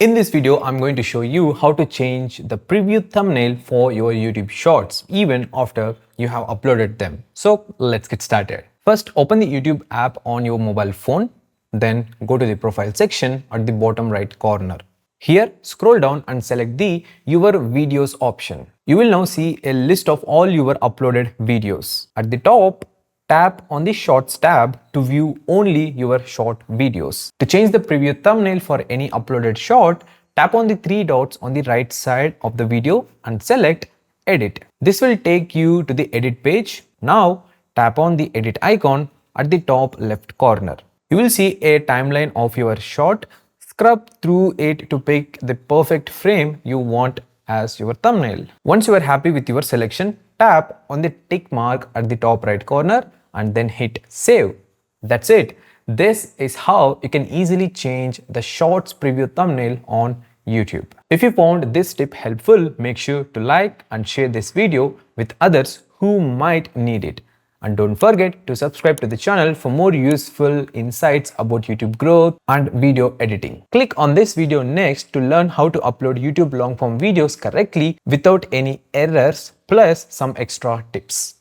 In this video, I'm going to show you how to change the preview thumbnail for your YouTube Shorts even after you have uploaded them. So let's get started. First, open the YouTube app on your mobile phone, then go to the profile section at the bottom right corner. Here, scroll down and select the Your Videos option. You will now see a list of all your uploaded videos. At the top, tap on the Shorts tab to view only your short videos. To change the preview thumbnail for any uploaded short, tap on the three dots on the right side of the video and select Edit. This will take you to the edit page. Now tap on the edit icon at the top left corner. You will see a timeline of your short. Scrub through it to pick the perfect frame you want as your thumbnail. Once you are happy with your selection, tap on the tick mark at the top right corner and then hit save. That's it. This is how you can easily change the shorts preview thumbnail on YouTube. If you found this tip helpful, make sure to like and share this video with others who might need it. And don't forget to subscribe to the channel for more useful insights about YouTube growth and video editing. Click on this video next to learn how to upload YouTube long form videos correctly without any errors plus some extra tips.